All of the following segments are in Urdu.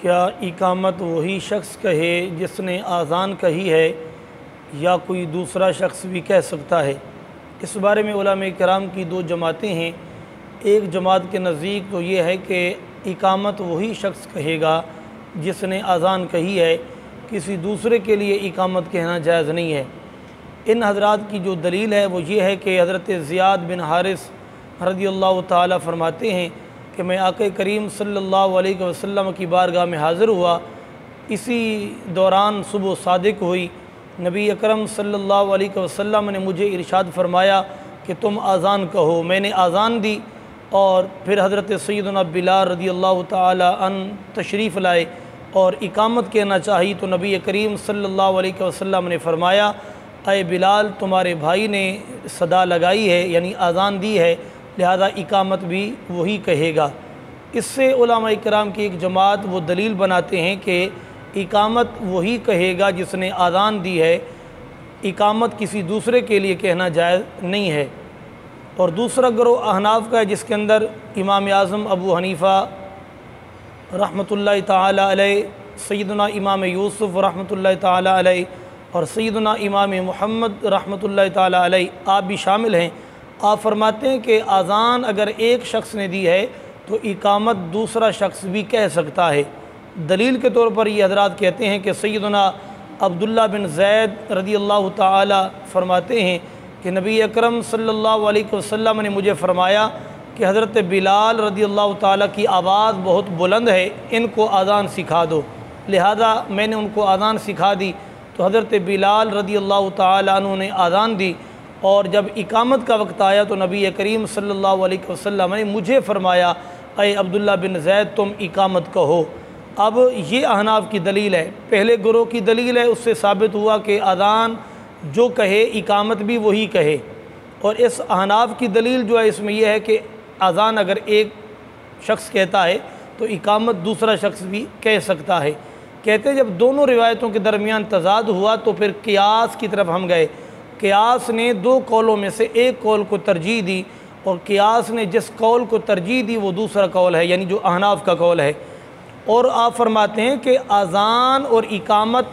کیا اقامت وہی شخص کہے جس نے آذان کہی ہے یا کوئی دوسرا شخص بھی کہہ سکتا ہے؟ اس بارے میں علماء کرام کی دو جماعتیں ہیں۔ ایک جماعت کے نزدیک تو یہ ہے کہ اقامت وہی شخص کہے گا جس نے آذان کہی ہے، کسی دوسرے کے لیے اقامت کہنا جائز نہیں ہے۔ ان حضرات کی جو دلیل ہے وہ یہ ہے کہ حضرت زیاد بن حارث رضی اللہ تعالیٰ فرماتے ہیں کہ میں آقا کریم صلی اللہ علیہ وسلم کی بارگاہ میں حاضر ہوا، اسی دوران صبح صادق ہوئی، نبی اکرم صلی اللہ علیہ وسلم نے مجھے ارشاد فرمایا کہ تم آذان کہو۔ میں نے آذان دی اور پھر حضرت سیدنا بلال رضی اللہ تعالیٰ عنہ تشریف لائے اور اقامت کہنا چاہی تو نبی کریم صلی اللہ علیہ وسلم نے فرمایا، اے بلال تمہارے بھائی نے صدا لگائی ہے، یعنی آذان دی ہے، لہذا اقامت بھی وہی کہے گا۔ اس سے علماء کرام کی ایک جماعت وہ دلیل بناتے ہیں کہ اقامت وہی کہے گا جس نے آذان دی ہے، اقامت کسی دوسرے کے لیے کہنا جائز نہیں ہے۔ اور دوسرا گروہ احناف کا ہے جس کے اندر امام اعظم ابو حنیفہ رحمۃ اللہ تعالیٰ علیہ، سیدنا امام یوسف رحمۃ اللہ تعالیٰ علیہ اور سیدنا امام محمد رحمۃ اللہ تعالیٰ علیہ، آپ بھی شامل ہیں۔ آپ فرماتے ہیں کہ آذان اگر ایک شخص نے دی ہے تو اقامت دوسرا شخص بھی کہہ سکتا ہے۔ دلیل کے طور پر یہ حضرات کہتے ہیں کہ سیدنا عبداللہ بن زید رضی اللہ تعالیٰ فرماتے ہیں کہ نبی اکرم صلی اللہ علیہ وسلم نے مجھے فرمایا کہ حضرت بلال رضی اللہ تعالیٰ کی آواز بہت بلند ہے، ان کو آذان سکھا دو، لہذا میں نے ان کو آذان سکھا دی تو حضرت بلال رضی اللہ تعالیٰ عنہ نے آذان دی، اور جب اقامت کا وقت آیا تو نبی کریم صلی اللہ علیہ وسلم نے مجھے فرمایا، اے عبداللہ بن زید تم اقامت کہو۔ اب یہ احناف کی دلیل ہے۔ پہلے گروہ کی دلیل ہے، اس سے ثابت ہوا کہ آذان جو کہے اقامت بھی وہی کہے، اور اس احناف کی دلیل جو ہے اس میں یہ ہے کہ آذان اگر ایک شخص کہتا ہے تو اقامت دوسرا شخص بھی کہہ سکتا ہے۔ کہتے ہیں جب دونوں روایتوں کے درمیان تضاد ہوا تو پھر قیاس کی طرف ہم گئے۔ قیاس نے دو قولوں میں سے ایک قول کو ترجیح دی، اور قیاس نے جس قول کو ترجیح دی وہ دوسرا قول ہے، یعنی جو احناف کا قول ہے۔ اور آپ فرماتے ہیں کہ آذان اور اقامت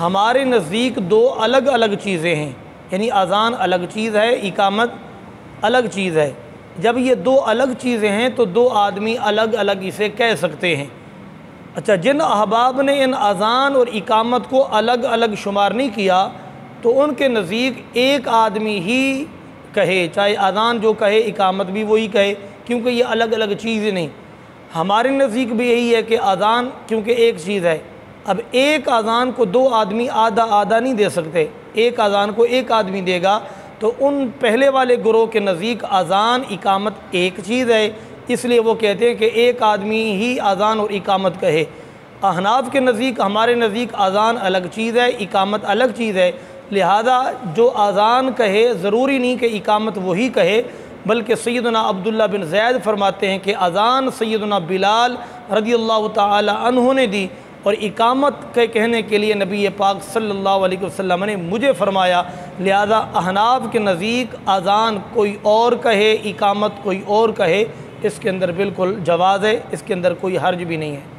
ہمارے نزدیک دو الگ الگ چیزیں ہیں، یعنی آذان الگ چیز ہے، اقامت الگ چیز ہے۔ جب یہ دو الگ چیزیں ہیں تو دو آدمی الگ الگ اسے کہہ سکتے ہیں۔ اچھا، جن احباب نے ان آذان اور اقامت کو الگ الگ شمار نہیں کیا تو ان کے نزدیک ایک آدمی ہی کہے، چاہے آذان جو کہے اقامت بھی وہی کہے، کیونکہ یہ الگ الگ چیز نہیں۔ ہمارے نزدیک بھی یہی ہے کہ آذان کیونکہ ایک چیز ہے، اب ایک آذان کو دو آدمی آدھا آدھا نہیں دے سکتے، ایک آذان کو ایک آدمی دے گا، تو ان پہلے والے گروہ کے نزدیک آذان اقامت ایک چیز ہے، اس لیے وہ کہتے ہیں کہ ایک آدمی ہی آذان اور اقامت کہے۔ احناف کے نزدیک، ہمارے نزدیک آذان الگ چیز ہے، اقامت الگ چیز ہے، لہذا جو آذان کہے ضروری نہیں کہ اقامت وہی کہے، بلکہ سیدنا عبداللہ بن زید فرماتے ہیں کہ آذان سیدنا بلال رضی اللہ تعالی عنہ نے دی، اور اقامت کے کہنے کے لیے نبی پاک صلی اللہ علیہ وسلم نے مجھے فرمایا، لہذا احناف کے نزدیک آذان کوئی اور کہے، اقامت کوئی اور کہے، اس کے اندر بالکل جواز ہے، اس کے اندر کوئی حرج بھی نہیں ہے۔